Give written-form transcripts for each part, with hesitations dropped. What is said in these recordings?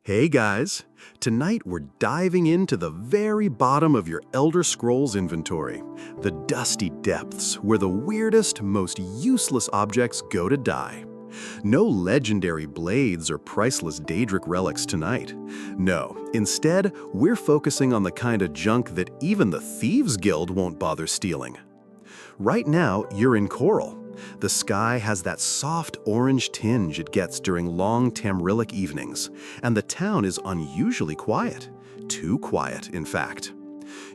Hey guys! Tonight we're diving into the very bottom of your Elder Scrolls inventory, the dusty depths where the weirdest, most useless objects go to die. No legendary blades or priceless Daedric relics tonight. No, instead, we're focusing on the kind of junk that even the Thieves Guild won't bother stealing. Right now, you're in Chorrol. The sky has that soft orange tinge it gets during long Tamrillic evenings, and the town is unusually quiet. Too quiet, in fact.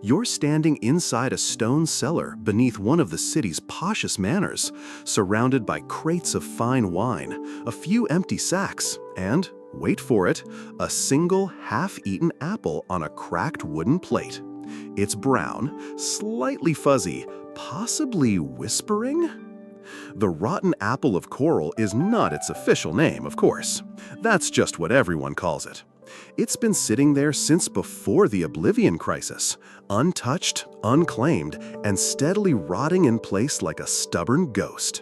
You're standing inside a stone cellar beneath one of the city's poshest manors, surrounded by crates of fine wine, a few empty sacks, and, wait for it, a single half-eaten apple on a cracked wooden plate. It's brown, slightly fuzzy, possibly whispering? The Rotten Apple of Chorrol is not its official name, of course. That's just what everyone calls it. It's been sitting there since before the Oblivion Crisis, untouched, unclaimed, and steadily rotting in place like a stubborn ghost.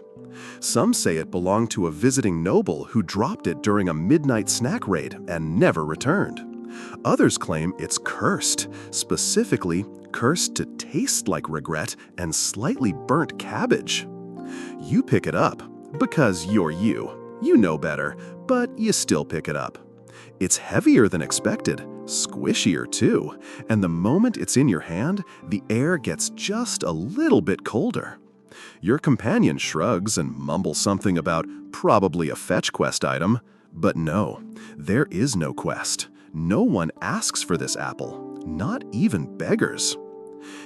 Some say it belonged to a visiting noble who dropped it during a midnight snack raid and never returned. Others claim it's cursed, specifically cursed to taste like regret and slightly burnt cabbage. You pick it up, because you're you. You know better, but you still pick it up. It's heavier than expected, squishier too, and the moment it's in your hand, the air gets just a little bit colder. Your companion shrugs and mumbles something about probably a fetch quest item, but no, there is no quest. No one asks for this apple, not even beggars.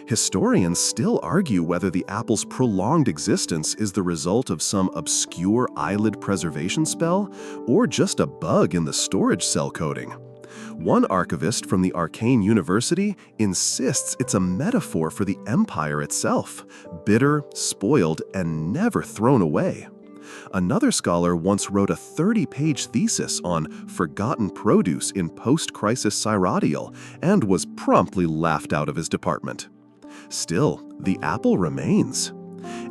Historians still argue whether the apple's prolonged existence is the result of some obscure eyelid preservation spell or just a bug in the storage cell coding. One archivist from the Arcane University insists it's a metaphor for the Empire itself, bitter, spoiled, and never thrown away. Another scholar once wrote a 30-page thesis on forgotten produce in post-crisis Cyrodiil and was promptly laughed out of his department. Still, the apple remains.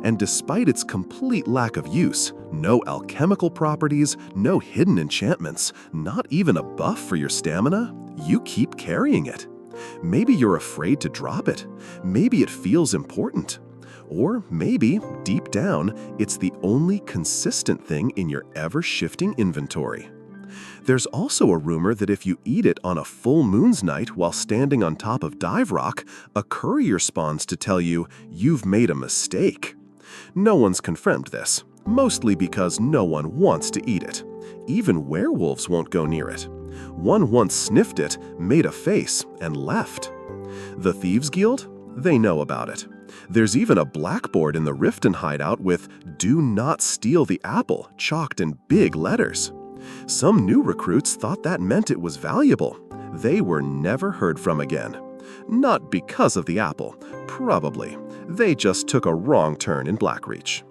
And despite its complete lack of use, no alchemical properties, no hidden enchantments, not even a buff for your stamina, you keep carrying it. Maybe you're afraid to drop it. Maybe it feels important. Or maybe, deep down, it's the only consistent thing in your ever-shifting inventory. There's also a rumor that if you eat it on a full moon's night while standing on top of Dive Rock, a courier spawns to tell you you've made a mistake. No one's confirmed this, mostly because no one wants to eat it. Even werewolves won't go near it. One once sniffed it, made a face, and left. The Thieves Guild? They know about it. There's even a blackboard in the Riften hideout with "Do not steal the apple" chalked in big letters. Some new recruits thought that meant it was valuable. They were never heard from again. Not because of the apple, probably. They just took a wrong turn in Blackreach.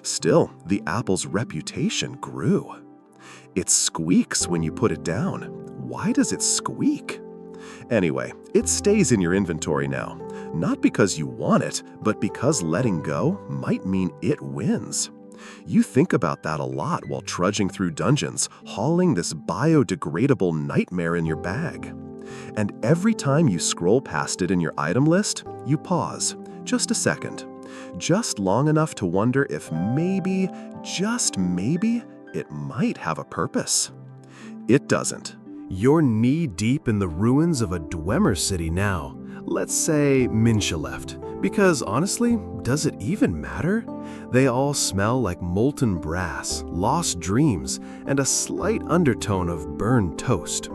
Still, the apple's reputation grew. It squeaks when you put it down. Why does it squeak? Anyway, it stays in your inventory now. Not because you want it, but because letting go might mean it wins. You think about that a lot while trudging through dungeons, hauling this biodegradable nightmare in your bag. And every time you scroll past it in your item list, you pause, just a second, just long enough to wonder if maybe, just maybe, it might have a purpose. It doesn't. You're knee-deep in the ruins of a Dwemer city now. Let's say Minshaleft, because honestly, does it even matter? They all smell like molten brass, lost dreams, and a slight undertone of burned toast.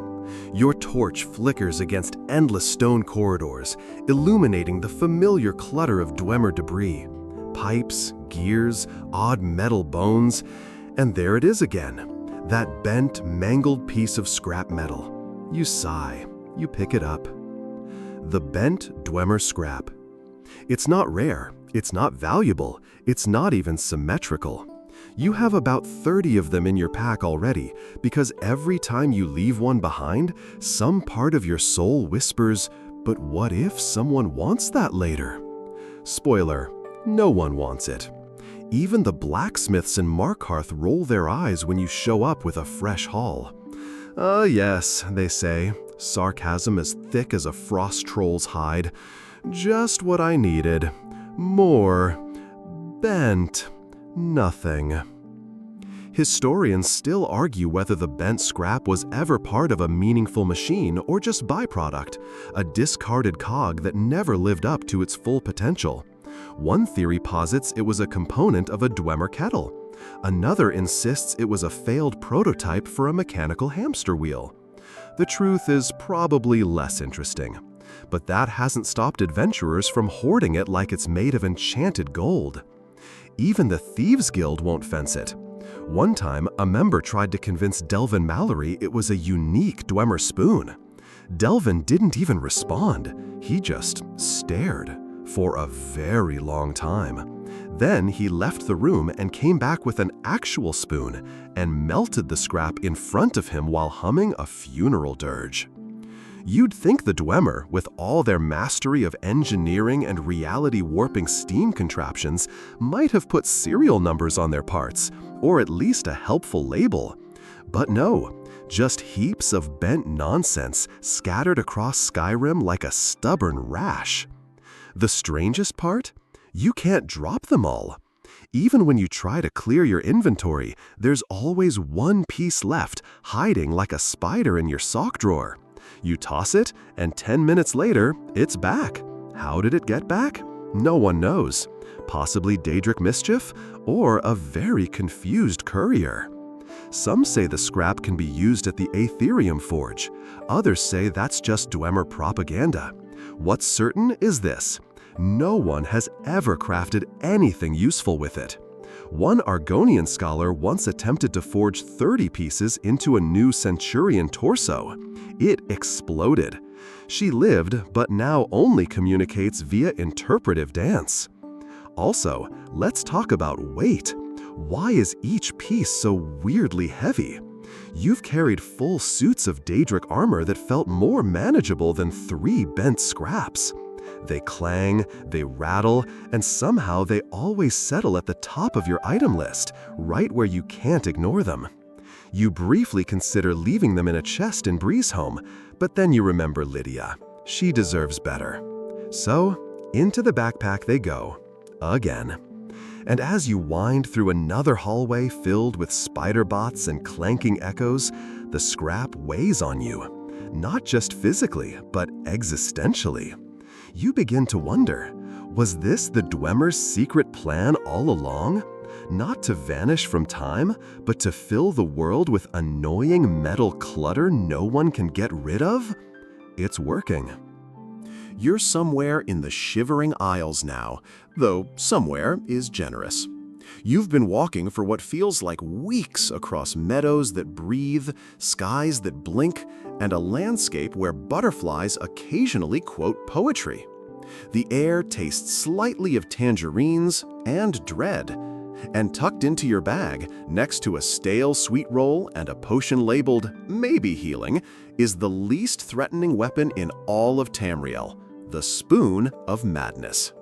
Your torch flickers against endless stone corridors, illuminating the familiar clutter of Dwemer debris. Pipes, gears, odd metal bones, and there it is again. That bent, mangled piece of scrap metal. You sigh. You pick it up. The bent Dwemer scrap. It's not rare. It's not valuable. It's not even symmetrical. You have about 30 of them in your pack already, because every time you leave one behind, some part of your soul whispers, "But what if someone wants that later?" Spoiler, no one wants it. Even the blacksmiths in Markarth roll their eyes when you show up with a fresh haul. Yes, they say, sarcasm as thick as a frost troll's hide. Just what I needed. More. Bent. Nothing. Historians still argue whether the bent scrap was ever part of a meaningful machine or just byproduct, a discarded cog that never lived up to its full potential. One theory posits it was a component of a Dwemer kettle. Another insists it was a failed prototype for a mechanical hamster wheel. The truth is probably less interesting, but that hasn't stopped adventurers from hoarding it like it's made of enchanted gold. Even the Thieves Guild won't fence it. One time, a member tried to convince Delvin Mallory it was a unique Dwemer spoon. Delvin didn't even respond. He just stared for a very long time. Then he left the room and came back with an actual spoon and melted the scrap in front of him while humming a funeral dirge. You'd think the Dwemer, with all their mastery of engineering and reality-warping steam contraptions, might have put serial numbers on their parts, or at least a helpful label. But no, just heaps of bent nonsense scattered across Skyrim like a stubborn rash. The strangest part? You can't drop them all. Even when you try to clear your inventory, there's always one piece left, hiding like a spider in your sock drawer. You toss it, and 10 minutes later, it's back. How did it get back? No one knows. Possibly Daedric mischief, or a very confused courier. Some say the scrap can be used at the Aetherium Forge. Others say that's just Dwemer propaganda. What's certain is this: no one has ever crafted anything useful with it. One Argonian scholar once attempted to forge 30 pieces into a new Centurion torso. It exploded. She lived, but now only communicates via interpretive dance. Also, let's talk about weight. Why is each piece so weirdly heavy? You've carried full suits of Daedric armor that felt more manageable than 3 bent scraps. They clang, they rattle, and somehow they always settle at the top of your item list, right where you can't ignore them. You briefly consider leaving them in a chest in Breezehome, but then you remember Lydia. She deserves better. So, into the backpack they go, again. And as you wind through another hallway filled with spider bots and clanking echoes, the scrap weighs on you. Not just physically, but existentially. You begin to wonder, was this the Dwemer's secret plan all along? Not to vanish from time, but to fill the world with annoying metal clutter no one can get rid of? It's working. You're somewhere in the Shivering Isles now, though somewhere is generous. You've been walking for what feels like weeks across meadows that breathe, skies that blink, and a landscape where butterflies occasionally quote poetry. The air tastes slightly of tangerines and dread. And tucked into your bag, next to a stale sweet roll and a potion labeled maybe healing, is the least threatening weapon in all of Tamriel, the Spoon of Madness.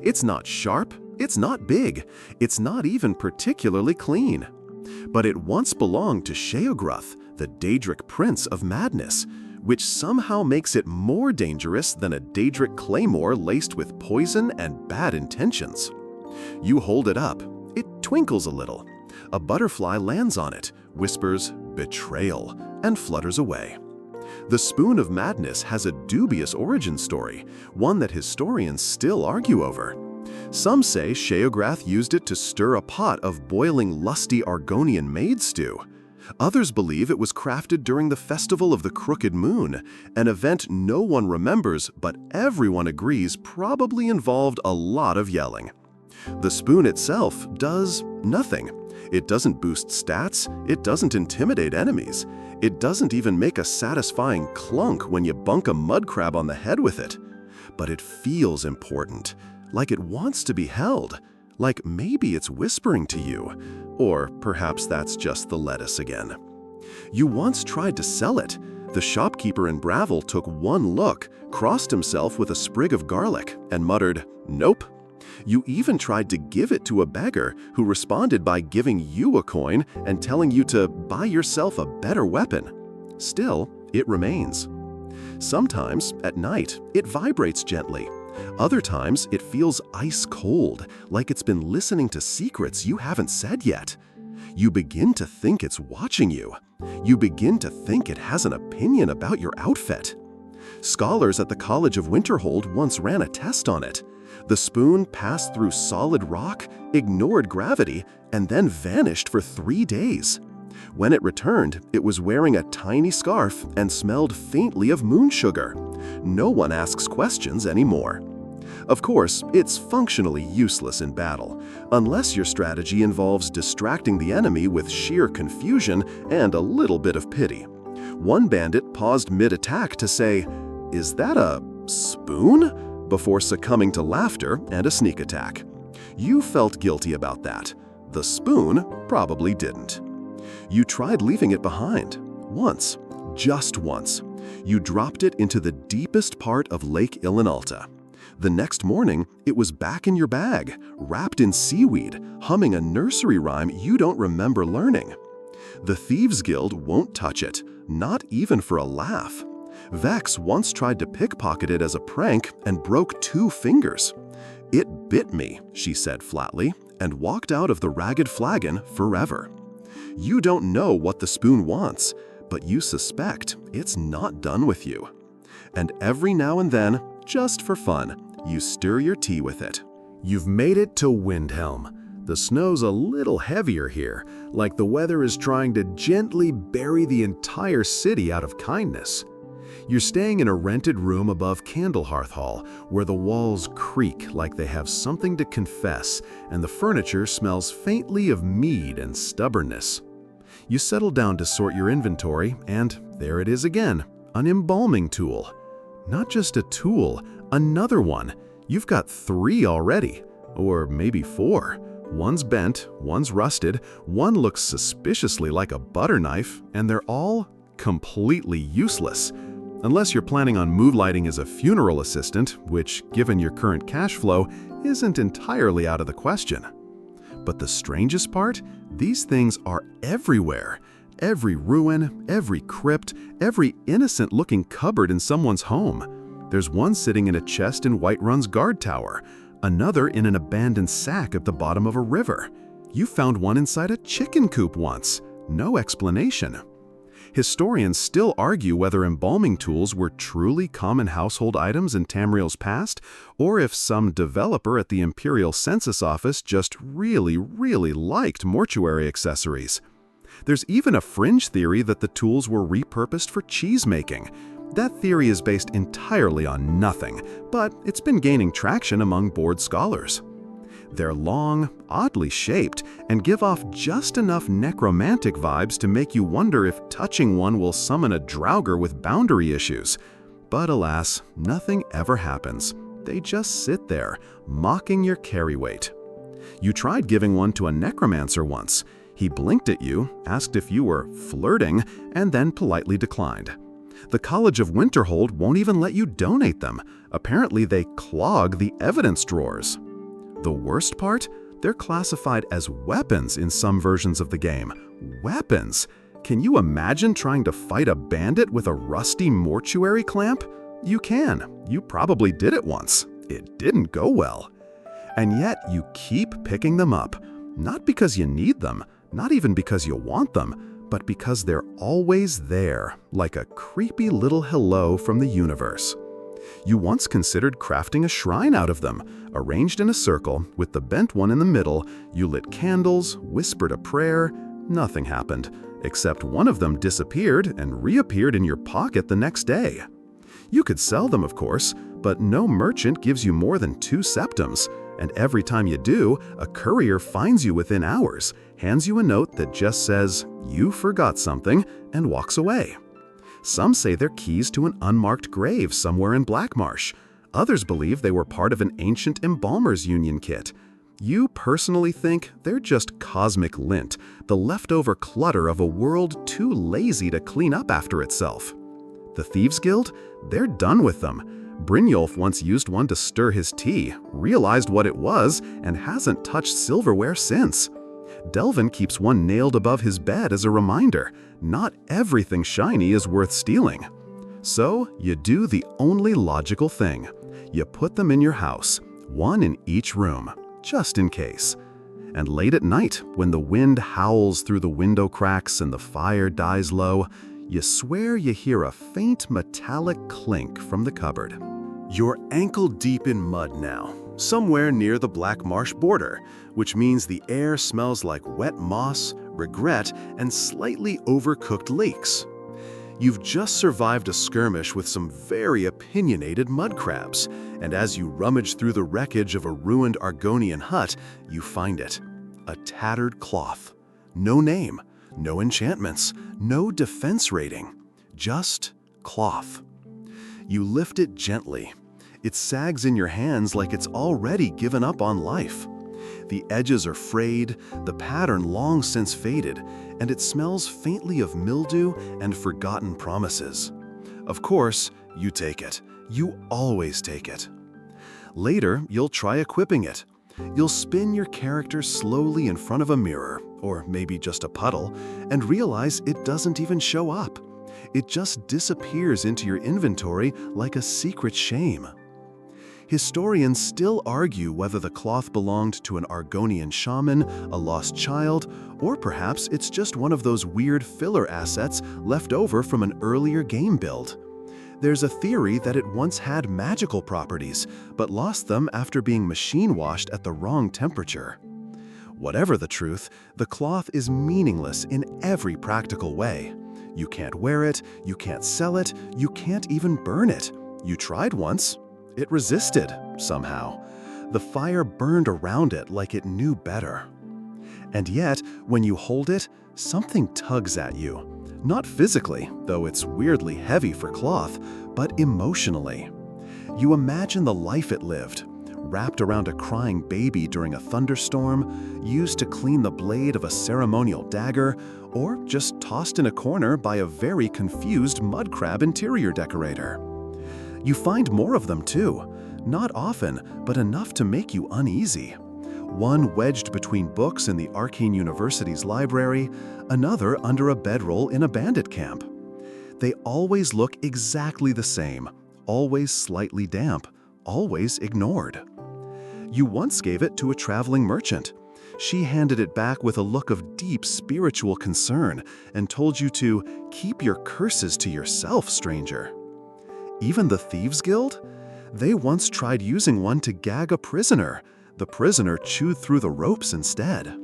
It's not sharp, it's not big, it's not even particularly clean. But it once belonged to Sheograth, the Daedric Prince of Madness, which somehow makes it more dangerous than a Daedric claymore laced with poison and bad intentions. You hold it up. It twinkles a little. A butterfly lands on it, whispers, "Betrayal," and flutters away. The Spoon of Madness has a dubious origin story, one that historians still argue over. Some say Sheograth used it to stir a pot of boiling lusty Argonian maid stew. Others believe it was crafted during the Festival of the Crooked Moon, an event no one remembers but everyone agrees probably involved a lot of yelling. The spoon itself does nothing. It doesn't boost stats, it doesn't intimidate enemies, it doesn't even make a satisfying clunk when you bunk a mud crab on the head with it. But it feels important, like it wants to be held, like maybe it's whispering to you, or perhaps that's just the lettuce again. You once tried to sell it. The shopkeeper in Bravel took one look, crossed himself with a sprig of garlic, and muttered, "Nope." You even tried to give it to a beggar who responded by giving you a coin and telling you to buy yourself a better weapon. Still, it remains. Sometimes, at night, it vibrates gently. Other times, it feels ice cold, like it's been listening to secrets you haven't said yet. You begin to think it's watching you. You begin to think it has an opinion about your outfit. Scholars at the College of Winterhold once ran a test on it. The spoon passed through solid rock, ignored gravity, and then vanished for 3 days. When it returned, it was wearing a tiny scarf and smelled faintly of moon sugar. No one asks questions anymore. Of course, it's functionally useless in battle, unless your strategy involves distracting the enemy with sheer confusion and a little bit of pity. One bandit paused mid-attack to say, "Is that a spoon?" before succumbing to laughter and a sneak attack. You felt guilty about that. The spoon probably didn't. You tried leaving it behind. Once. Just once. You dropped it into the deepest part of Lake Illinalta. The next morning, it was back in your bag, wrapped in seaweed, humming a nursery rhyme you don't remember learning. The Thieves Guild won't touch it, not even for a laugh. Vex once tried to pickpocket it as a prank and broke 2 fingers. "It bit me," she said flatly, and walked out of the ragged flagon forever. You don't know what the spoon wants, but you suspect it's not done with you. And every now and then, just for fun, you stir your tea with it. You've made it to Windhelm. The snow's a little heavier here, like the weather is trying to gently bury the entire city out of kindness. You're staying in a rented room above Candlehearth Hall, where the walls creak like they have something to confess, and the furniture smells faintly of mead and stubbornness. You settle down to sort your inventory, and there it is again, an embalming tool. Not just a tool, another one. You've got 3 already, or maybe 4. One's bent, one's rusted, one looks suspiciously like a butter knife, and they're all completely useless. Unless you're planning on moonlighting as a funeral assistant, which, given your current cash flow, isn't entirely out of the question. But the strangest part? These things are everywhere. Every ruin, every crypt, every innocent-looking cupboard in someone's home. There's one sitting in a chest in Whiterun's guard tower, another in an abandoned sack at the bottom of a river. You found one inside a chicken coop once. No explanation. Historians still argue whether embalming tools were truly common household items in Tamriel's past, or if some developer at the Imperial Census Office just really liked mortuary accessories. There's even a fringe theory that the tools were repurposed for cheese making. That theory is based entirely on nothing, but it's been gaining traction among bored scholars. They're long, oddly shaped, and give off just enough necromantic vibes to make you wonder if touching one will summon a Draugr with boundary issues. But alas, nothing ever happens. They just sit there, mocking your carry weight. You tried giving one to a necromancer once. He blinked at you, asked if you were flirting, and then politely declined. The College of Winterhold won't even let you donate them. Apparently they clog the evidence drawers. The worst part? They're classified as weapons in some versions of the game. Weapons! Can you imagine trying to fight a bandit with a rusty mortuary clamp? You can. You probably did it once. It didn't go well. And yet you keep picking them up. Not because you need them, not even because you want them, but because they're always there, like a creepy little hello from the universe. You once considered crafting a shrine out of them. Arranged in a circle, with the bent one in the middle, you lit candles, whispered a prayer. Nothing happened, except one of them disappeared and reappeared in your pocket the next day. You could sell them, of course, but no merchant gives you more than 2 septums, and every time you do, a courier finds you within hours, hands you a note that just says, "You forgot something," and walks away. Some say they're keys to an unmarked grave somewhere in Blackmarsh. Others believe they were part of an ancient embalmer's union kit. You personally think they're just cosmic lint, the leftover clutter of a world too lazy to clean up after itself. The Thieves Guild? They're done with them. Brynjolf once used one to stir his tea, realized what it was, and hasn't touched silverware since. Delvin keeps one nailed above his bed as a reminder, not everything shiny is worth stealing. So you do the only logical thing. You put them in your house, one in each room, just in case. And late at night, when the wind howls through the window cracks and the fire dies low, you swear you hear a faint metallic clink from the cupboard. You're ankle-deep in mud now, somewhere near the Black Marsh border, which means the air smells like wet moss, regret, and slightly overcooked leeks. You've just survived a skirmish with some very opinionated mud crabs, and as you rummage through the wreckage of a ruined Argonian hut, you find it. A tattered cloth. No name, no enchantments, no defense rating. Just cloth. You lift it gently. It sags in your hands like it's already given up on life. The edges are frayed, the pattern long since faded, and it smells faintly of mildew and forgotten promises. Of course, you take it. You always take it. Later, you'll try equipping it. You'll spin your character slowly in front of a mirror, or maybe just a puddle, and realize it doesn't even show up. It just disappears into your inventory like a secret shame. Historians still argue whether the cloth belonged to an Argonian shaman, a lost child, or perhaps it's just one of those weird filler assets left over from an earlier game build. There's a theory that it once had magical properties, but lost them after being machine-washed at the wrong temperature. Whatever the truth, the cloth is meaningless in every practical way. You can't wear it, you can't sell it, you can't even burn it. You tried once. It resisted, somehow. The fire burned around it like it knew better. And yet, when you hold it, something tugs at you. Not physically, though it's weirdly heavy for cloth, but emotionally. You imagine the life it lived, wrapped around a crying baby during a thunderstorm, used to clean the blade of a ceremonial dagger, or just tossed in a corner by a very confused mud crab interior decorator. You find more of them too, not often, but enough to make you uneasy. One wedged between books in the Arcane University's library, another under a bedroll in a bandit camp. They always look exactly the same, always slightly damp, always ignored. You once gave it to a traveling merchant. She handed it back with a look of deep spiritual concern and told you to keep your curses to yourself, stranger. Even the Thieves Guild? They once tried using one to gag a prisoner. The prisoner chewed through the ropes instead.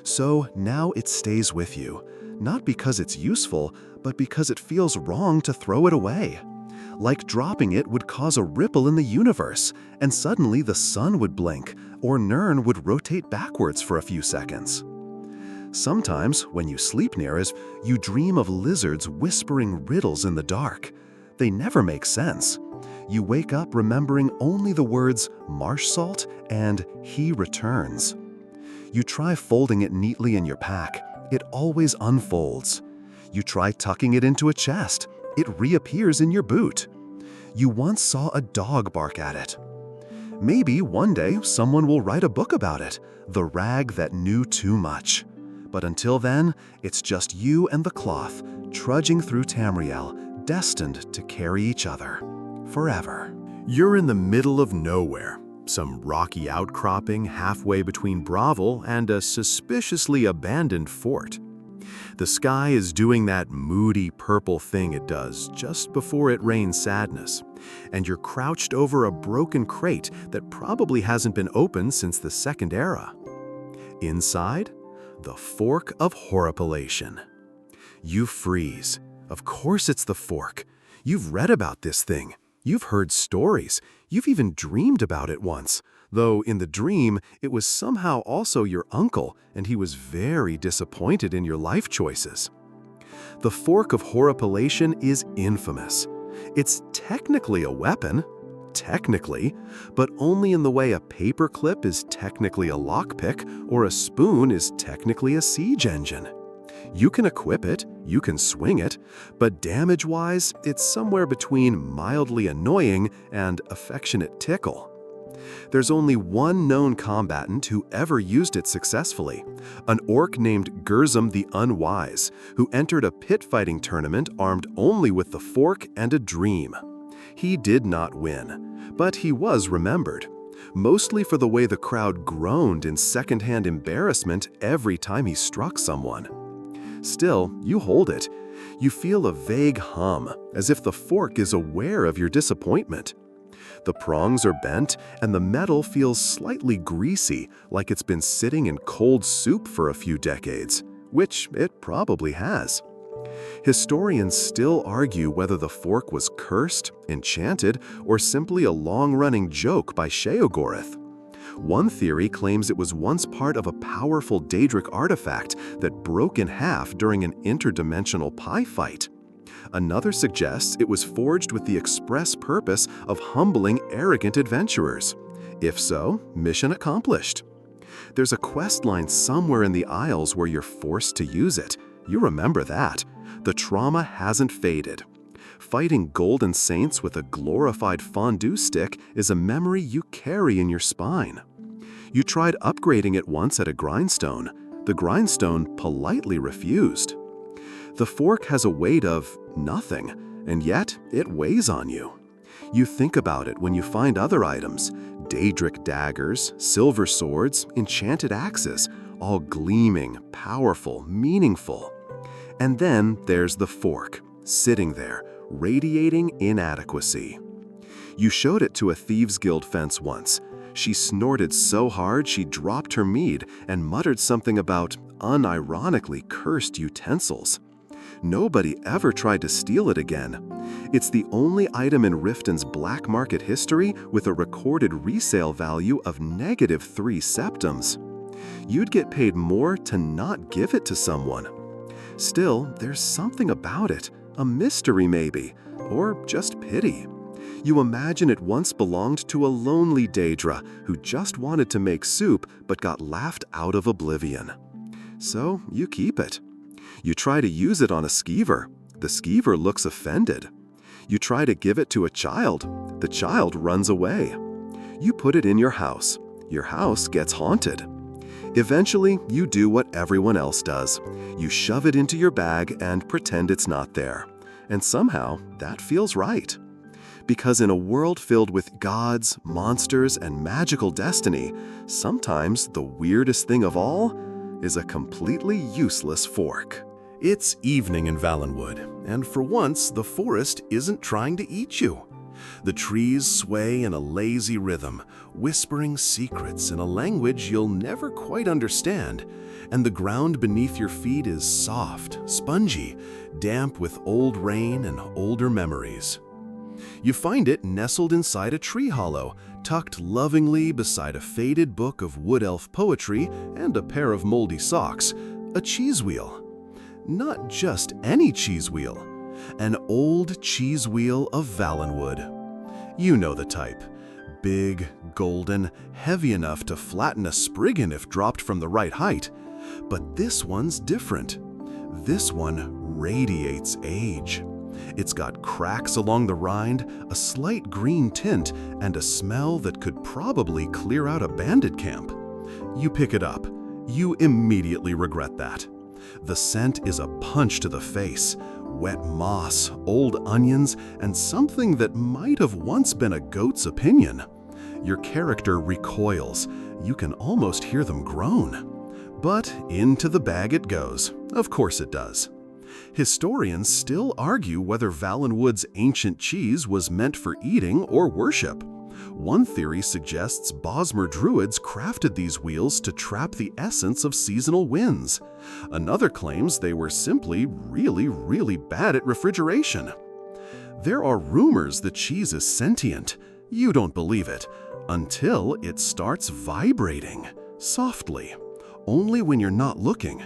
So now it stays with you, not because it's useful, but because it feels wrong to throw it away. Like dropping it would cause a ripple in the universe, and suddenly the sun would blink, or Nirn would rotate backwards for a few seconds. Sometimes, when you sleep near it, you dream of lizards whispering riddles in the dark. They never make sense. You wake up remembering only the words marsh salt and he returns. You try folding it neatly in your pack. It always unfolds. You try tucking it into a chest. It reappears in your boot. You once saw a dog bark at it. Maybe one day someone will write a book about it, the rag that knew too much. But until then, it's just you and the cloth, trudging through Tamriel, destined to carry each other forever. You're in the middle of nowhere, some rocky outcropping halfway between Bravel and a suspiciously abandoned fort. The sky is doing that moody purple thing it does just before it rains sadness, and you're crouched over a broken crate that probably hasn't been opened since the Second Era. Inside, the Fork of Horripilation. You freeze. Of course it's the Fork. You've read about this thing. You've heard stories. You've even dreamed about it once. Though in the dream, it was somehow also your uncle, and he was very disappointed in your life choices. The Fork of Horripilation is infamous. It's technically a weapon, but only in the way a paperclip is technically a lockpick or a spoon is technically a siege engine. You can equip it, you can swing it, but damage-wise, it's somewhere between mildly annoying and affectionate tickle. There's only one known combatant who ever used it successfully, an orc named Gurzum the Unwise, who entered a pit fighting tournament armed only with the fork and a dream. He did not win, but he was remembered, mostly for the way the crowd groaned in secondhand embarrassment every time he struck someone. Still, you hold it. You feel a vague hum, as if the fork is aware of your disappointment. The prongs are bent, and the metal feels slightly greasy, like it's been sitting in cold soup for a few decades, which it probably has. Historians still argue whether the fork was cursed, enchanted, or simply a long-running joke by Sheogorath. One theory claims it was once part of a powerful Daedric artifact that broke in half during an interdimensional pie fight. Another suggests it was forged with the express purpose of humbling arrogant adventurers. If so, mission accomplished. There's a quest line somewhere in the Isles where you're forced to use it. You remember that. The trauma hasn't faded. Fighting golden saints with a glorified fondue stick is a memory you carry in your spine. You tried upgrading it once at a grindstone. The grindstone politely refused. The fork has a weight of nothing, and yet it weighs on you. You think about it when you find other items, Daedric daggers, silver swords, enchanted axes, all gleaming, powerful, meaningful. And then there's the fork, sitting there, radiating inadequacy. You showed it to a Thieves Guild fence once. She snorted so hard she dropped her mead and muttered something about unironically cursed utensils. Nobody ever tried to steal it again. It's the only item in Riften's black market history with a recorded resale value of -3 septums. You'd get paid more to not give it to someone. Still, there's something about it, a mystery maybe, or just pity. You imagine it once belonged to a lonely Daedra who just wanted to make soup but got laughed out of oblivion. So you keep it. You try to use it on a skeever. The skeever looks offended. You try to give it to a child. The child runs away. You put it in your house. Your house gets haunted. Eventually, you do what everyone else does. You shove it into your bag and pretend it's not there. And somehow, that feels right. Because in a world filled with gods, monsters, and magical destiny, sometimes the weirdest thing of all is a completely useless fork. It's evening in Valenwood, and for once, the forest isn't trying to eat you. The trees sway in a lazy rhythm, whispering secrets in a language you'll never quite understand, and the ground beneath your feet is soft, spongy, damp with old rain and older memories. You find it nestled inside a tree hollow, tucked lovingly beside a faded book of wood elf poetry and a pair of moldy socks, a cheese wheel. Not just any cheese wheel, an old cheese wheel of Valenwood. You know the type. Big, golden, heavy enough to flatten a Spriggan if dropped from the right height. But this one's different. This one radiates age. It's got cracks along the rind, a slight green tint, and a smell that could probably clear out a bandit camp. You pick it up. You immediately regret that. The scent is a punch to the face. Wet moss, old onions, and something that might have once been a goat's opinion. Your character recoils. You can almost hear them groan. But into the bag it goes. Of course it does. Historians still argue whether Valenwood's ancient cheese was meant for eating or worship. One theory suggests Bosmer druids crafted these wheels to trap the essence of seasonal winds. Another claims they were simply really bad at refrigeration. There are rumors the cheese is sentient. You don't believe it, until it starts vibrating, softly, only when you're not looking.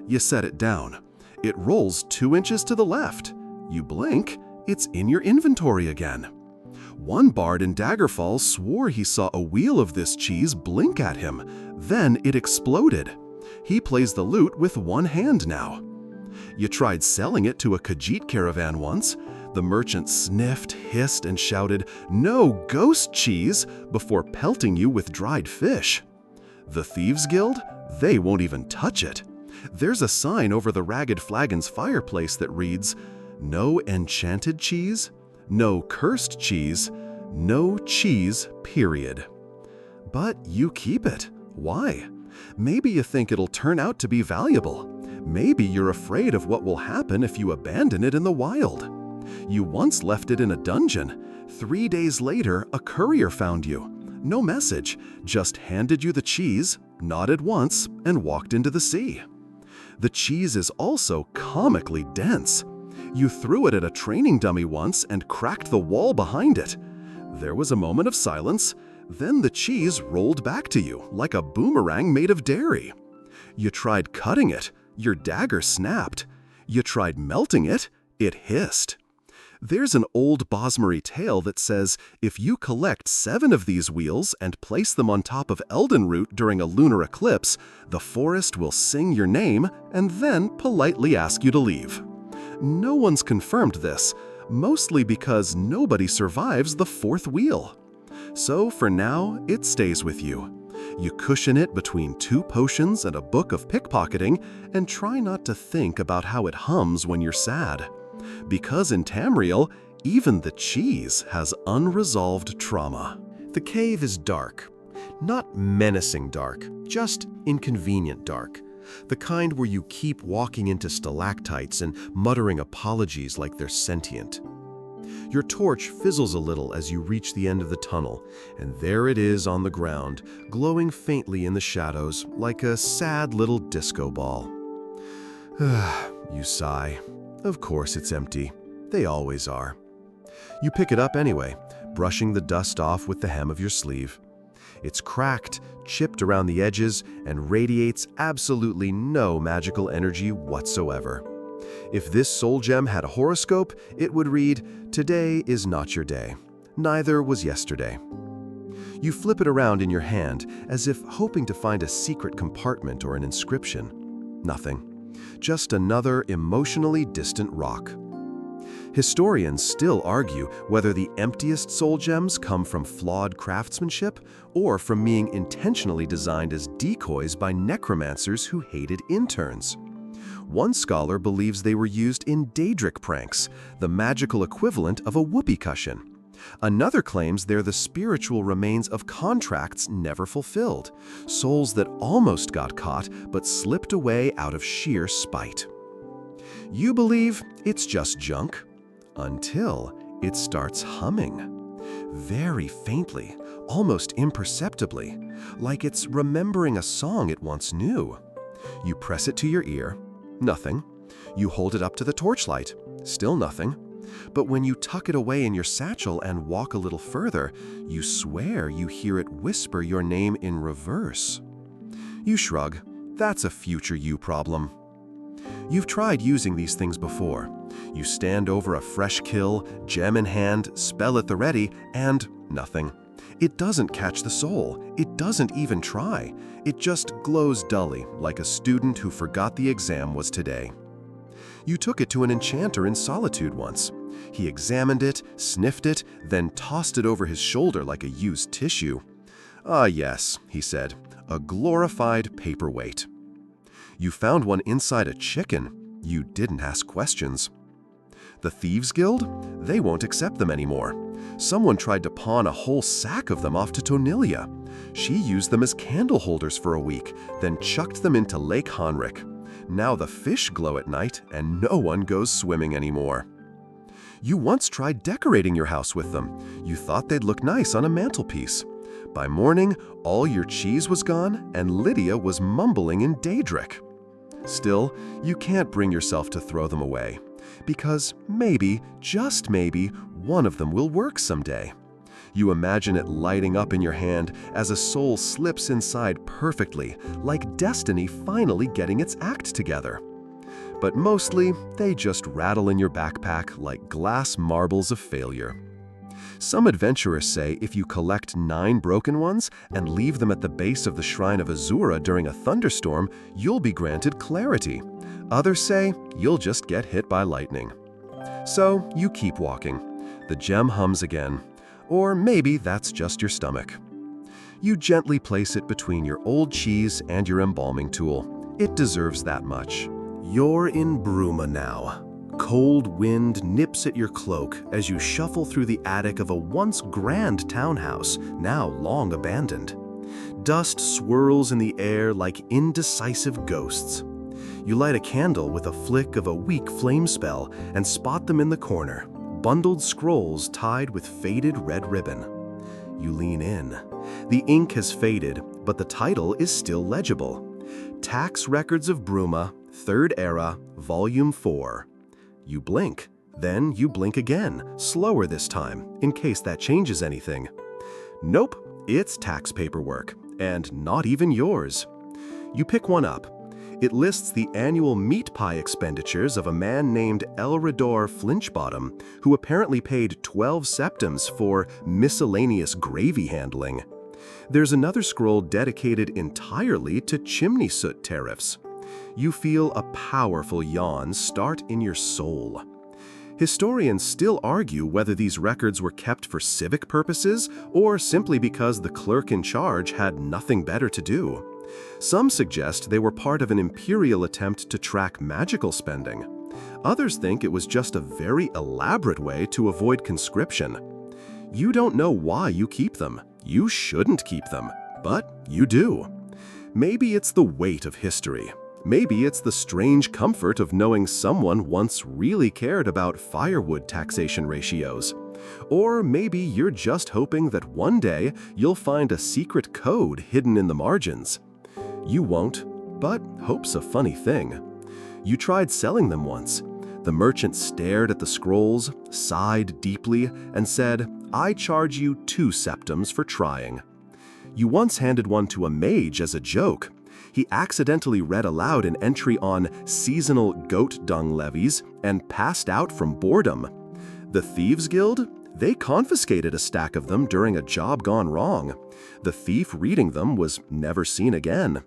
You set it down. It rolls 2 inches to the left. You blink, it's in your inventory again. One bard in Daggerfall swore he saw a wheel of this cheese blink at him. Then it exploded. He plays the lute with one hand now. You tried selling it to a Khajiit caravan once. The merchant sniffed, hissed, and shouted, "No ghost cheese!" before pelting you with dried fish. The Thieves Guild? They won't even touch it. There's a sign over the Ragged Flagon's fireplace that reads, "No enchanted cheese, no cursed cheese, no cheese, period." But you keep it. Why? Maybe you think it'll turn out to be valuable. Maybe you're afraid of what will happen if you abandon it in the wild. You once left it in a dungeon. 3 days later, a courier found you. No message, just handed you the cheese, nodded once, and walked into the sea. The cheese is also comically dense. You threw it at a training dummy once and cracked the wall behind it. There was a moment of silence. Then the cheese rolled back to you like a boomerang made of dairy. You tried cutting it. Your dagger snapped. You tried melting it. It hissed. There's an old Bosmery tale that says if you collect 7 of these wheels and place them on top of Eldenroot during a lunar eclipse, the forest will sing your name and then politely ask you to leave. No one's confirmed this, mostly because nobody survives the 4th wheel. So for now, it stays with you. You cushion it between 2 potions and a book of pickpocketing and try not to think about how it hums when you're sad. Because in Tamriel, even the cheese has unresolved trauma. The cave is dark. Not menacing dark, just inconvenient dark. The kind where you keep walking into stalactites and muttering apologies like they're sentient. Your torch fizzles a little as you reach the end of the tunnel, and there it is on the ground, glowing faintly in the shadows like a sad little disco ball. You sigh. Of course it's empty. They always are. You pick it up anyway, brushing the dust off with the hem of your sleeve. It's cracked, chipped around the edges, and radiates absolutely no magical energy whatsoever. If this soul gem had a horoscope, it would read, "Today is not your day. Neither was yesterday." You flip it around in your hand, as if hoping to find a secret compartment or an inscription. Nothing. Just another emotionally distant rock. Historians still argue whether the emptiest soul gems come from flawed craftsmanship or from being intentionally designed as decoys by necromancers who hated interns. One scholar believes they were used in Daedric pranks, the magical equivalent of a whoopee cushion. Another claims they're the spiritual remains of contracts never fulfilled, souls that almost got caught but slipped away out of sheer spite. You believe it's just junk until it starts humming. Very faintly, almost imperceptibly, like it's remembering a song it once knew. You press it to your ear. Nothing. You hold it up to the torchlight. Still nothing. But when you tuck it away in your satchel and walk a little further, you swear you hear it whisper your name in reverse. You shrug. That's a future you problem. You've tried using these things before. You stand over a fresh kill, gem in hand, spell at the ready, and nothing. It doesn't catch the soul. It doesn't even try. It just glows dully, like a student who forgot the exam was today. You took it to an enchanter in Solitude once. He examined it, sniffed it, then tossed it over his shoulder like a used tissue. "Ah yes," he said, "a glorified paperweight." You found one inside a chicken. You didn't ask questions. The Thieves Guild? They won't accept them anymore. Someone tried to pawn a whole sack of them off to Tonilia. She used them as candle holders for a week, then chucked them into Lake Hanrik. Now the fish glow at night, and no one goes swimming anymore. You once tried decorating your house with them. You thought they'd look nice on a mantelpiece. By morning, all your cheese was gone, and Lydia was mumbling in Daedric. Still, you can't bring yourself to throw them away, because maybe, just maybe, one of them will work someday. You imagine it lighting up in your hand as a soul slips inside perfectly, like destiny finally getting its act together. But mostly, they just rattle in your backpack like glass marbles of failure. Some adventurers say if you collect 9 broken ones and leave them at the base of the Shrine of Azura during a thunderstorm, you'll be granted clarity. Others say you'll just get hit by lightning. So you keep walking. The gem hums again. Or maybe that's just your stomach. You gently place it between your old cheese and your embalming tool. It deserves that much. You're in Bruma now. Cold wind nips at your cloak as you shuffle through the attic of a once grand townhouse, now long abandoned. Dust swirls in the air like indecisive ghosts. You light a candle with a flick of a weak flame spell and spot them in the corner, bundled scrolls tied with faded red ribbon. You lean in. The ink has faded, but the title is still legible. Tax Records of Bruma, 3rd Era, Volume 4. You blink. Then you blink again, slower this time, in case that changes anything. Nope, it's tax paperwork, and not even yours. You pick one up. It lists the annual meat pie expenditures of a man named Elredor Flinchbottom, who apparently paid 12 septims for miscellaneous gravy handling. There's another scroll dedicated entirely to chimney soot tariffs. You feel a powerful yawn start in your soul. Historians still argue whether these records were kept for civic purposes or simply because the clerk in charge had nothing better to do. Some suggest they were part of an imperial attempt to track magical spending. Others think it was just a very elaborate way to avoid conscription. You don't know why you keep them. You shouldn't keep them, but you do. Maybe it's the weight of history. Maybe it's the strange comfort of knowing someone once really cared about firewood taxation ratios. Or maybe you're just hoping that one day you'll find a secret code hidden in the margins. You won't, but hope's a funny thing. You tried selling them once. The merchant stared at the scrolls, sighed deeply, and said, "I charge you 2 septims for trying." You once handed one to a mage as a joke. He accidentally read aloud an entry on seasonal goat dung levies and passed out from boredom. The Thieves Guild? They confiscated a stack of them during a job gone wrong. The thief reading them was never seen again.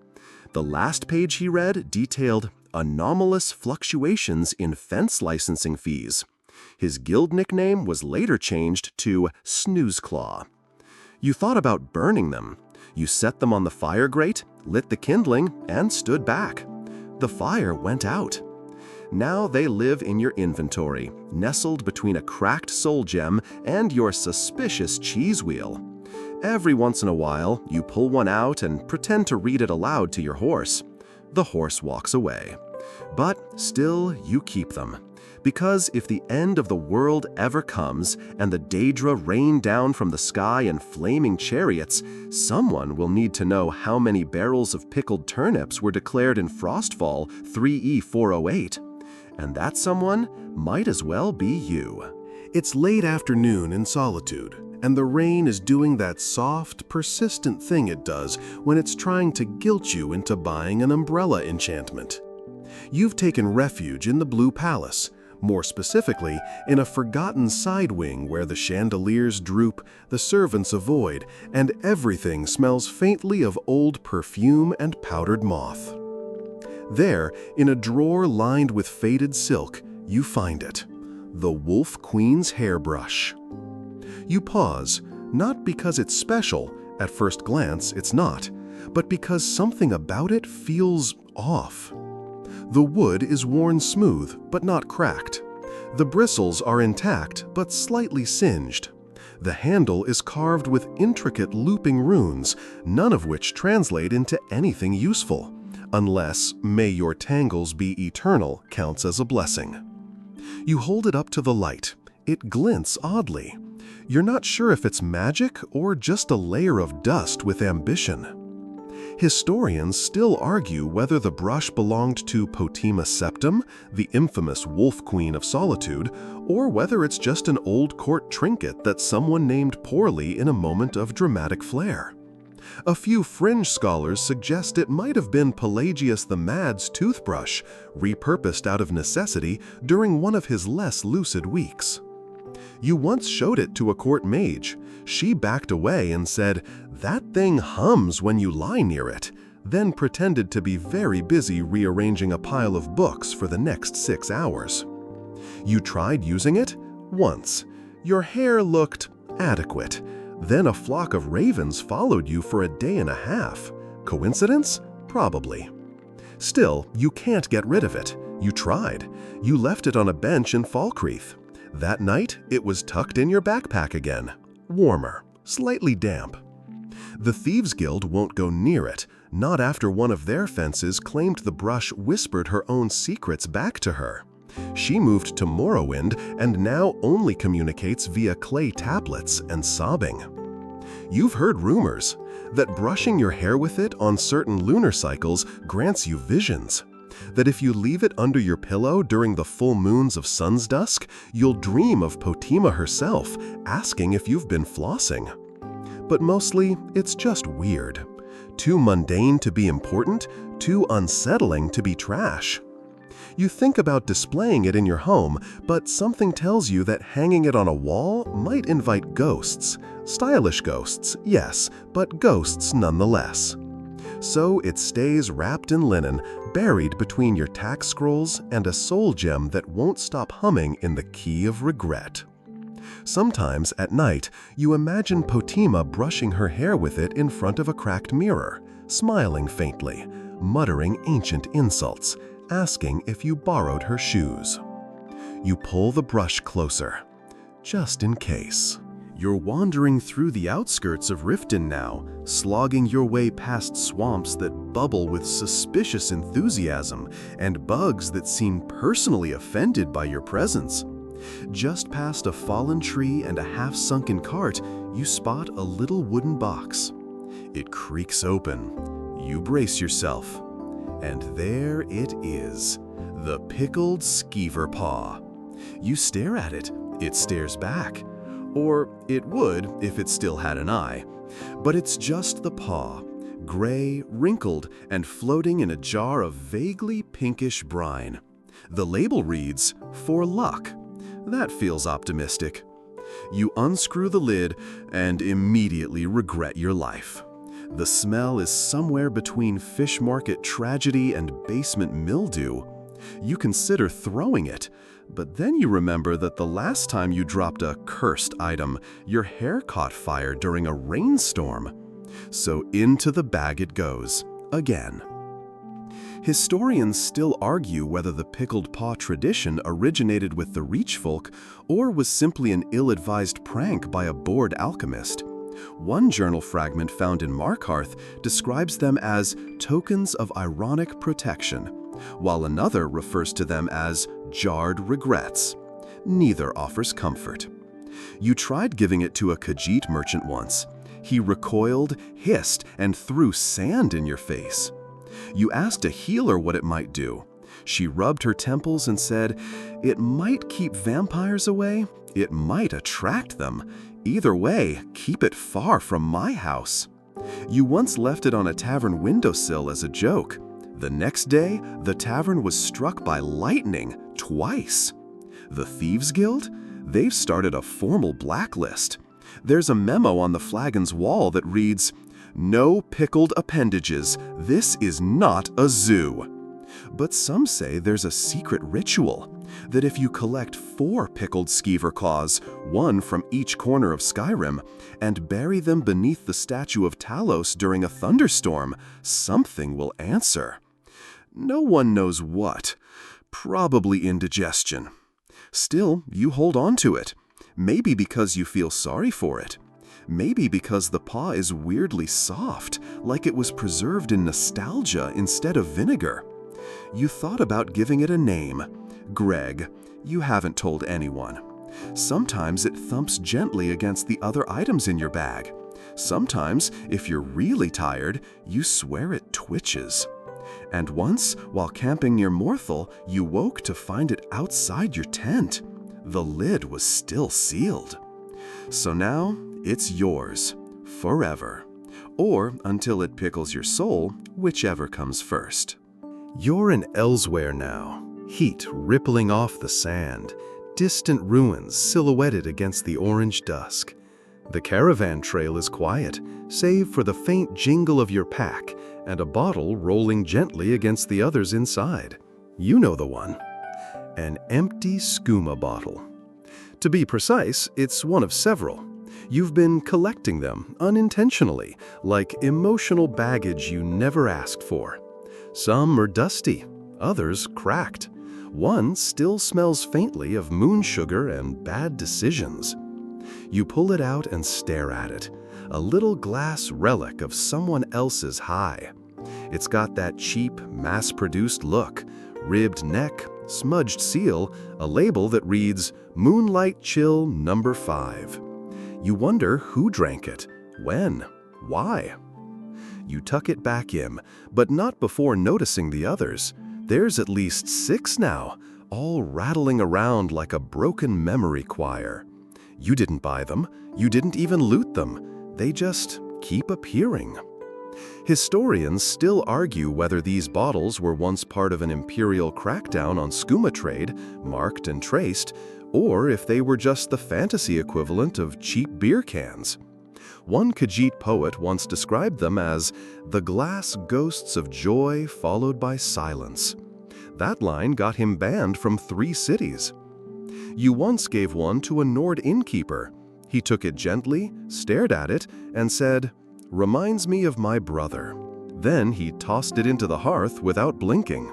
The last page he read detailed anomalous fluctuations in fence licensing fees. His guild nickname was later changed to Snoozeclaw. You thought about burning them. You set them on the fire grate, lit the kindling, and stood back. The fire went out. Now they live in your inventory, nestled between a cracked soul gem and your suspicious cheese wheel. Every once in a while, you pull one out and pretend to read it aloud to your horse. The horse walks away. But still, you keep them. Because if the end of the world ever comes and the Daedra rain down from the sky in flaming chariots, someone will need to know how many barrels of pickled turnips were declared in Frostfall 3E408. And that someone might as well be you. It's late afternoon in Solitude, and the rain is doing that soft, persistent thing it does when it's trying to guilt you into buying an umbrella enchantment. You've taken refuge in the Blue Palace, more specifically, in a forgotten side wing where the chandeliers droop, the servants avoid, and everything smells faintly of old perfume and powdered moth. There, in a drawer lined with faded silk, you find it, the Wolf Queen's hairbrush. You pause, not because it's special, at first glance it's not, but because something about it feels off. The wood is worn smooth, but not cracked. The bristles are intact, but slightly singed. The handle is carved with intricate looping runes, none of which translate into anything useful, unless "May your tangles be eternal" counts as a blessing. You hold it up to the light. It glints oddly. You're not sure if it's magic or just a layer of dust with ambition. Historians still argue whether the brush belonged to Potima Septim, the infamous Wolf Queen of Solitude, or whether it's just an old court trinket that someone named poorly in a moment of dramatic flair. A few fringe scholars suggest it might have been Pelagius the Mad's toothbrush, repurposed out of necessity during one of his less lucid weeks. You once showed it to a court mage. She backed away and said, "That thing hums when you lie near it," then pretended to be very busy rearranging a pile of books for the next 6 hours. You tried using it? Once. Your hair looked adequate. Then a flock of ravens followed you for a day and a half. Coincidence? Probably. Still, you can't get rid of it. You tried. You left it on a bench in Falkreath. That night, it was tucked in your backpack again. Warmer, slightly damp. The Thieves Guild won't go near it, not after one of their fences claimed the brush whispered her own secrets back to her. She moved to Morrowind and now only communicates via clay tablets and sobbing. You've heard rumors that brushing your hair with it on certain lunar cycles grants you visions. That if you leave it under your pillow during the full moons of sun's dusk, you'll dream of Potima herself asking if you've been flossing. But mostly, it's just weird. Too mundane to be important, too unsettling to be trash. You think about displaying it in your home, but something tells you that hanging it on a wall might invite ghosts. Stylish ghosts, yes, but ghosts nonetheless. So it stays wrapped in linen, buried between your tax scrolls and a soul gem that won't stop humming in the key of regret. Sometimes at night, you imagine Potima brushing her hair with it in front of a cracked mirror, smiling faintly, muttering ancient insults, asking if you borrowed her shoes. You pull the brush closer, just in case. You're wandering through the outskirts of Riften now, slogging your way past swamps that bubble with suspicious enthusiasm and bugs that seem personally offended by your presence. Just past a fallen tree and a half-sunken cart, you spot a little wooden box. It creaks open. You brace yourself. And there it is, the Pickled Skeever Paw. You stare at it. It stares back. Or it would if it still had an eye. But it's just the paw, gray, wrinkled, and floating in a jar of vaguely pinkish brine. The label reads, "For luck." That feels optimistic. You unscrew the lid and immediately regret your life. The smell is somewhere between fish market tragedy and basement mildew. You consider throwing it, but then you remember that the last time you dropped a cursed item, your hair caught fire during a rainstorm. So into the bag it goes, again. Historians still argue whether the pickled paw tradition originated with the Reach folk or was simply an ill-advised prank by a bored alchemist. One journal fragment found in Markarth describes them as tokens of ironic protection, while another refers to them as jarred regrets. Neither offers comfort. You tried giving it to a Khajiit merchant once. He recoiled, hissed, and threw sand in your face. You asked a healer what it might do. She rubbed her temples and said, "It might keep vampires away, it might attract them. Either way, keep it far from my house." You once left it on a tavern windowsill as a joke. The next day, the tavern was struck by lightning twice. The Thieves Guild? They've started a formal blacklist. There's a memo on the flagon's wall that reads, "No pickled appendages. This is not a zoo." But some say there's a secret ritual, that if you collect 4 pickled skeever claws, 1 from each corner of Skyrim, and bury them beneath the statue of Talos during a thunderstorm, something will answer. No one knows what. Probably indigestion. Still, you hold on to it. Maybe because you feel sorry for it. Maybe because the paw is weirdly soft, like it was preserved in nostalgia instead of vinegar. You thought about giving it a name. Greg. You haven't told anyone. Sometimes it thumps gently against the other items in your bag. Sometimes, if you're really tired, you swear it twitches. And once, while camping near Morthal, you woke to find it outside your tent. The lid was still sealed. So now, it's yours, forever. Or until it pickles your soul, whichever comes first. You're in Elsewhere now, heat rippling off the sand, distant ruins silhouetted against the orange dusk. The caravan trail is quiet, save for the faint jingle of your pack and a bottle rolling gently against the others inside. You know the one. An empty Skooma bottle. To be precise, it's one of several. You've been collecting them unintentionally, like emotional baggage you never asked for. Some are dusty, others cracked. One still smells faintly of moon sugar and bad decisions. You pull it out and stare at it, a little glass relic of someone else's high. It's got that cheap, mass-produced look, ribbed neck, smudged seal, a label that reads, Moonlight Chill No. 5. You wonder who drank it, when, why. You tuck it back in, but not before noticing the others. There's at least 6 now, all rattling around like a broken memory choir. You didn't buy them, you didn't even loot them, they just keep appearing. Historians still argue whether these bottles were once part of an imperial crackdown on skooma trade, marked and traced, or if they were just the fantasy equivalent of cheap beer cans. One Khajiit poet once described them as the glass ghosts of joy followed by silence. That line got him banned from 3 cities. You once gave one to a Nord innkeeper. He took it gently, stared at it, and said, "Reminds me of my brother." Then he tossed it into the hearth without blinking.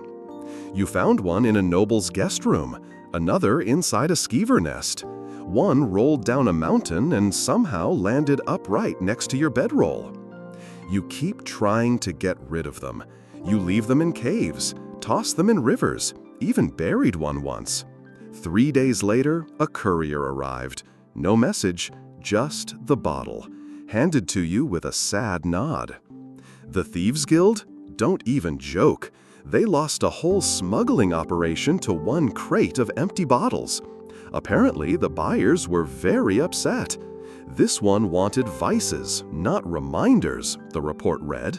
You found one in a noble's guest room, another inside a skeever nest. One rolled down a mountain and somehow landed upright next to your bedroll. You keep trying to get rid of them. You leave them in caves, toss them in rivers, even buried one once. 3 days later, a courier arrived. No message, just the bottle, handed to you with a sad nod. The Thieves Guild? Don't even joke. They lost a whole smuggling operation to 1 crate of empty bottles. Apparently, the buyers were very upset. This one wanted vices, not reminders, the report read.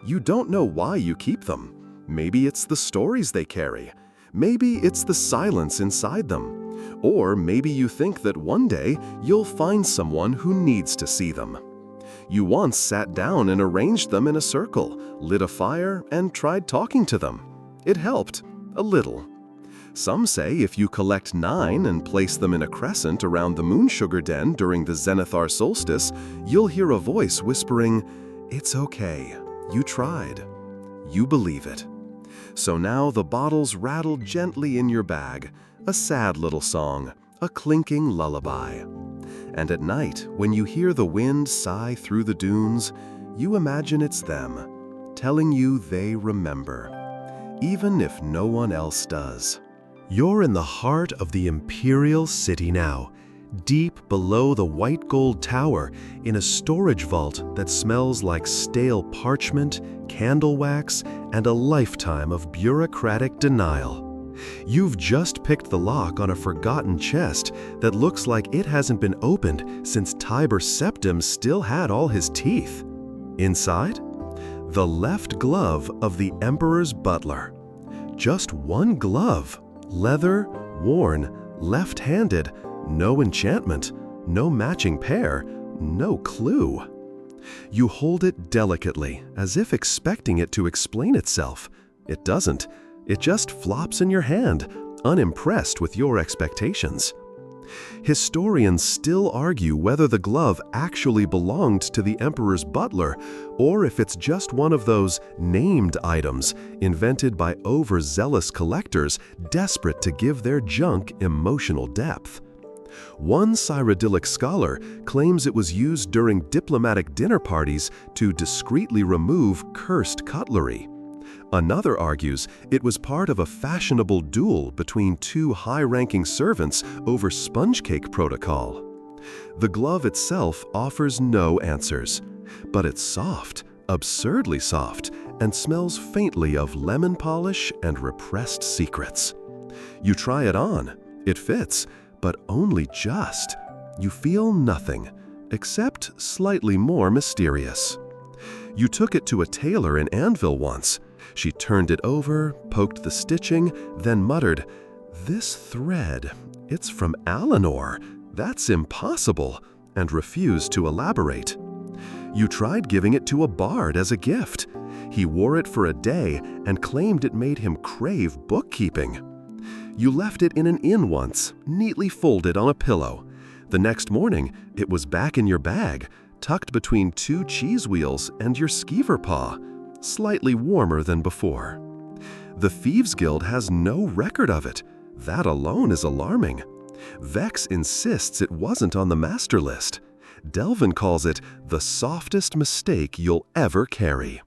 You don't know why you keep them. Maybe it's the stories they carry. Maybe it's the silence inside them. Or maybe you think that one day you'll find someone who needs to see them. You once sat down and arranged them in a circle, lit a fire, and tried talking to them. It helped, a little. Some say if you collect 9 and place them in a crescent around the moon sugar den during the Zenithar solstice, you'll hear a voice whispering, "It's okay, you tried." You believe it. So now the bottles rattle gently in your bag, a sad little song, a clinking lullaby. And at night, when you hear the wind sigh through the dunes, you imagine it's them, telling you they remember, even if no one else does. You're in the heart of the Imperial City now, deep below the white gold tower in a storage vault that smells like stale parchment, candle wax, and a lifetime of bureaucratic denial. You've just picked the lock on a forgotten chest that looks like it hasn't been opened since Tiber Septim still had all his teeth. Inside, the left glove of the Emperor's butler. Just one glove, leather, worn, left-handed, no enchantment, no matching pair, no clue. You hold it delicately, as if expecting it to explain itself. It doesn't. It just flops in your hand, unimpressed with your expectations. Historians still argue whether the glove actually belonged to the Emperor's butler, or if it's just one of those named items invented by overzealous collectors desperate to give their junk emotional depth. One Cyrodiilic scholar claims it was used during diplomatic dinner parties to discreetly remove cursed cutlery. Another argues it was part of a fashionable duel between 2 high-ranking servants over sponge cake protocol. The glove itself offers no answers, but it's soft, absurdly soft, and smells faintly of lemon polish and repressed secrets. You try it on. It fits, but only just. You feel nothing, except slightly more mysterious. You took it to a tailor in Anvil once. She turned it over, poked the stitching, then muttered, "This thread, it's from Alinor. That's impossible," and refused to elaborate. You tried giving it to a bard as a gift. He wore it for a day and claimed it made him crave bookkeeping. You left it in an inn once, neatly folded on a pillow. The next morning, it was back in your bag, tucked between 2 cheese wheels and your skeever paw, slightly warmer than before. The Thieves Guild has no record of it. That alone is alarming. Vex insists it wasn't on the master list. Delvin calls it the softest mistake you'll ever carry.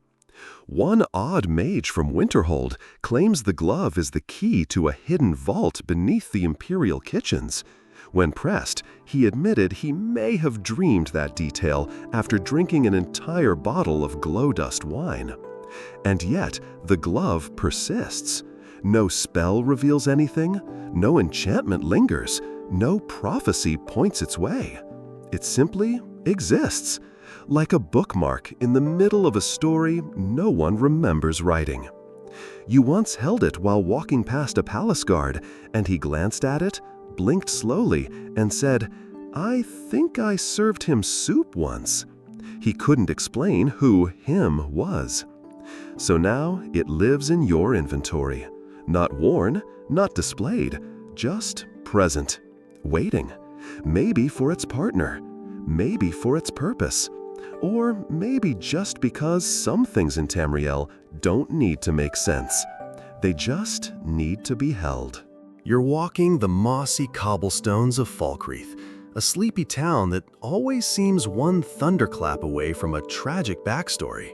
One odd mage from Winterhold claims the glove is the key to a hidden vault beneath the Imperial kitchens. When pressed, he admitted he may have dreamed that detail after drinking an entire bottle of glow dust wine. And yet, the glove persists. No spell reveals anything, no enchantment lingers, no prophecy points its way. It simply exists, like a bookmark in the middle of a story no one remembers writing. You once held it while walking past a palace guard, and he glanced at it, blinked slowly, and said, "I think I served him soup once." He couldn't explain who him was. So now it lives in your inventory. Not worn, not displayed, just present, waiting. Maybe for its partner, maybe for its purpose, or maybe just because some things in Tamriel don't need to make sense. They just need to be held. You're walking the mossy cobblestones of Falkreath, a sleepy town that always seems one thunderclap away from a tragic backstory.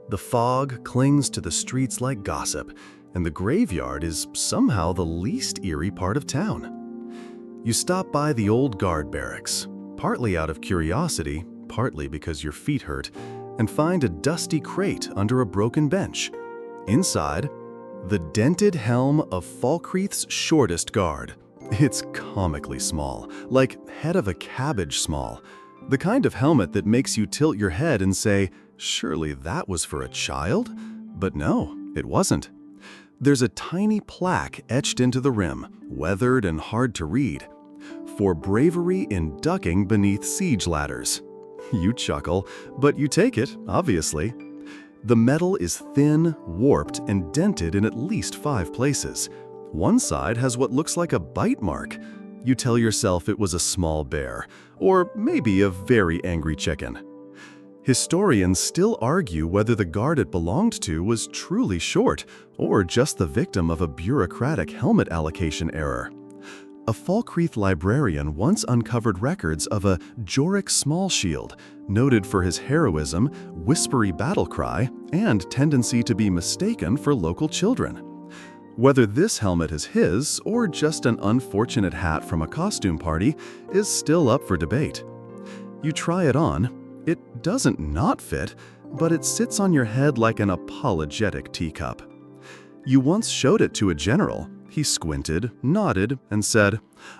The fog clings to the streets like gossip, and the graveyard is somehow the least eerie part of town. You stop by the old guard barracks, partly out of curiosity, partly because your feet hurt, and find a dusty crate under a broken bench. Inside, the dented helm of Falkreath's shortest guard. It's comically small, like head of a cabbage small. The kind of helmet that makes you tilt your head and say, surely that was for a child? But no, it wasn't. There's a tiny plaque etched into the rim, weathered and hard to read. For bravery in ducking beneath siege ladders. You chuckle, but you take it, obviously. The metal is thin, warped, and dented in at least 5 places. One side has what looks like a bite mark. You tell yourself it was a small bear, or maybe a very angry chicken. Historians still argue whether the guard it belonged to was truly short, or just the victim of a bureaucratic helmet allocation error. A Falkreath librarian once uncovered records of a Joric Smallshield, noted for his heroism, whispery battle cry, and tendency to be mistaken for local children. Whether this helmet is his or just an unfortunate hat from a costume party is still up for debate. You try it on. It doesn't not fit, but it sits on your head like an apologetic teacup. You once showed it to a general. He squinted, nodded, and said,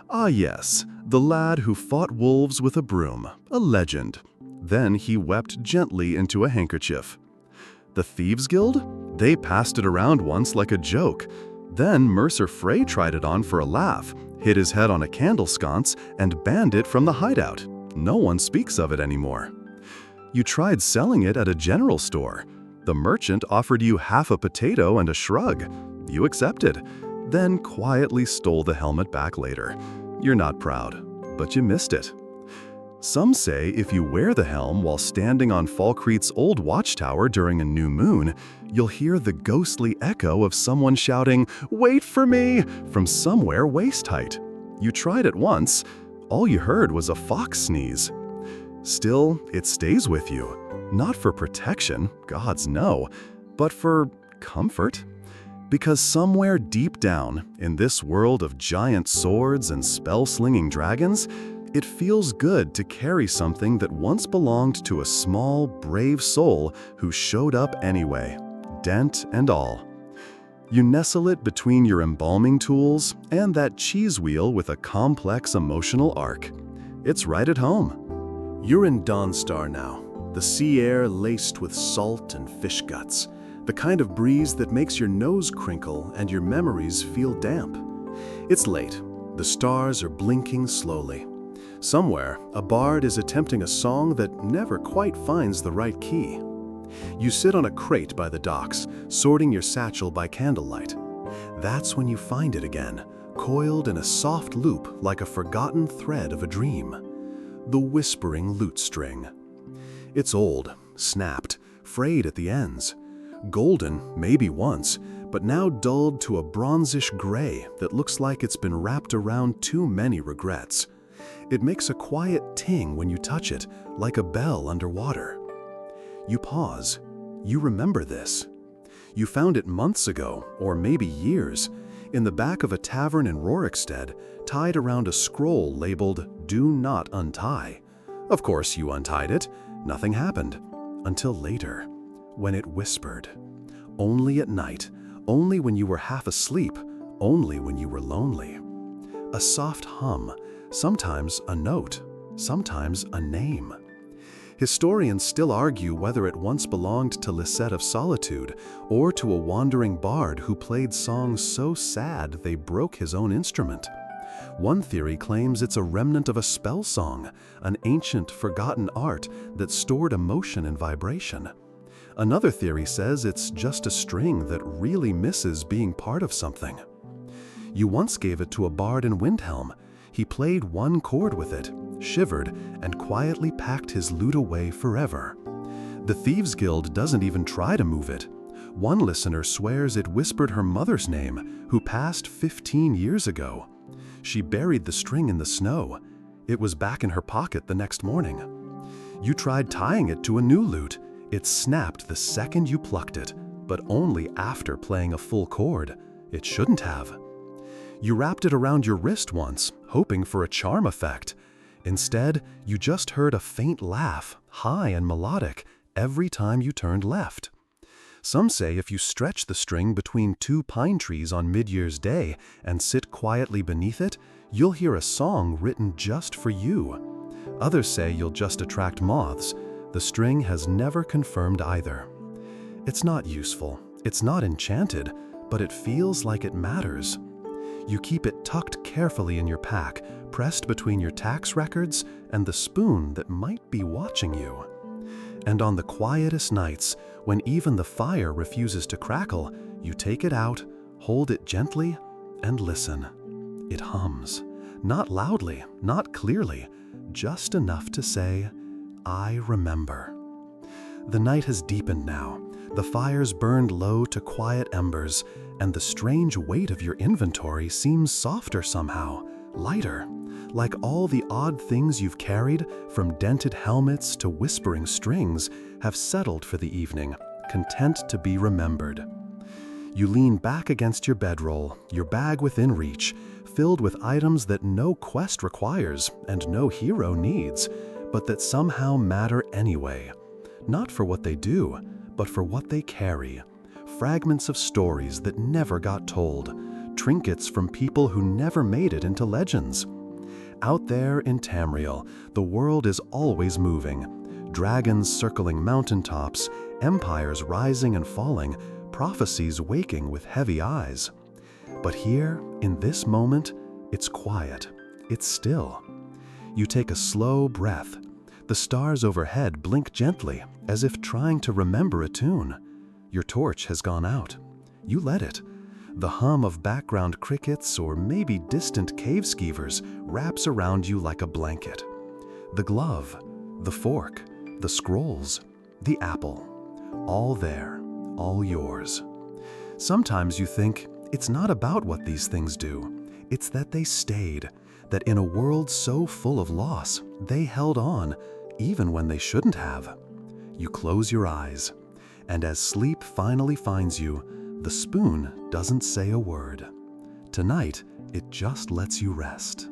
"Ah yes, the lad who fought wolves with a broom, a legend." Then he wept gently into a handkerchief. The Thieves Guild? They passed it around once like a joke. Then Mercer Frey tried it on for a laugh, hit his head on a candle sconce, and banned it from the hideout. No one speaks of it anymore. You tried selling it at a general store. The merchant offered you half a potato and a shrug. You accepted, then quietly stole the helmet back later. You're not proud, but you missed it. Some say if you wear the helm while standing on Falkreath's old watchtower during a new moon, you'll hear the ghostly echo of someone shouting, "Wait for me!" from somewhere waist height. You tried it once. All you heard was a fox sneeze. Still, it stays with you. Not for protection, gods no, but for comfort. Because somewhere deep down, in this world of giant swords and spell-slinging dragons, it feels good to carry something that once belonged to a small, brave soul who showed up anyway, dent and all. You nestle it between your embalming tools and that cheese wheel with a complex emotional arc. It's right at home. You're in Dawnstar now, the sea air laced with salt and fish guts. The kind of breeze that makes your nose crinkle and your memories feel damp. It's late. The stars are blinking slowly. Somewhere, a bard is attempting a song that never quite finds the right key. You sit on a crate by the docks, sorting your satchel by candlelight. That's when you find it again, coiled in a soft loop like a forgotten thread of a dream. The whispering lute string. It's old, snapped, frayed at the ends. Golden, maybe once, but now dulled to a bronzish gray that looks like it's been wrapped around too many regrets. It makes a quiet ting when you touch it, like a bell underwater. You pause. You remember this. You found it months ago, or maybe years, in the back of a tavern in Rorikstead, tied around a scroll labeled "Do Not Untie." Of course you untied it. Nothing happened. Until later, when it whispered. Only at night, only when you were half asleep, only when you were lonely. A soft hum, sometimes a note, sometimes a name. Historians still argue whether it once belonged to Lisette of Solitude or to a wandering bard who played songs so sad they broke his own instrument. One theory claims it's a remnant of a spell song, an ancient, forgotten art that stored emotion and vibration. Another theory says it's just a string that really misses being part of something. You once gave it to a bard in Windhelm. He played one chord with it, shivered, and quietly packed his lute away forever. The Thieves Guild doesn't even try to move it. One listener swears it whispered her mother's name, who passed 15 years ago. She buried the string in the snow. It was back in her pocket the next morning. You tried tying it to a new lute. It snapped the second you plucked it, but only after playing a full chord. It shouldn't have. You wrapped it around your wrist once, hoping for a charm effect. Instead, you just heard a faint laugh, high and melodic, every time you turned left. Some say if you stretch the string between two pine trees on Mid-Year's Day and sit quietly beneath it, you'll hear a song written just for you. Others say you'll just attract moths. The string has never confirmed either. It's not useful, it's not enchanted, but it feels like it matters. You keep it tucked carefully in your pack, pressed between your tax records and the spoon that might be watching you. And on the quietest nights, when even the fire refuses to crackle, you take it out, hold it gently, and listen. It hums. Not loudly, not clearly, just enough to say, "I remember." The night has deepened now. The fire's burned low to quiet embers, and the strange weight of your inventory seems softer somehow, lighter, like all the odd things you've carried, from dented helmets to whispering strings, have settled for the evening, content to be remembered. You lean back against your bedroll, your bag within reach, filled with items that no quest requires and no hero needs, but that somehow matter anyway. Not for what they do, but for what they carry. Fragments of stories that never got told, trinkets from people who never made it into legends. Out there in Tamriel, the world is always moving. Dragons circling mountaintops, empires rising and falling, prophecies waking with heavy eyes. But here, in this moment, it's quiet, it's still. You take a slow breath. The stars overhead blink gently, as if trying to remember a tune. Your torch has gone out. You let it. The hum of background crickets or maybe distant cave skeevers wraps around you like a blanket. The glove, the fork, the scrolls, the apple, all there, all yours. Sometimes you think it's not about what these things do. It's that they stayed, that in a world so full of loss, they held on, even when they shouldn't have. You close your eyes, and as sleep finally finds you, the spoon doesn't say a word. Tonight, it just lets you rest.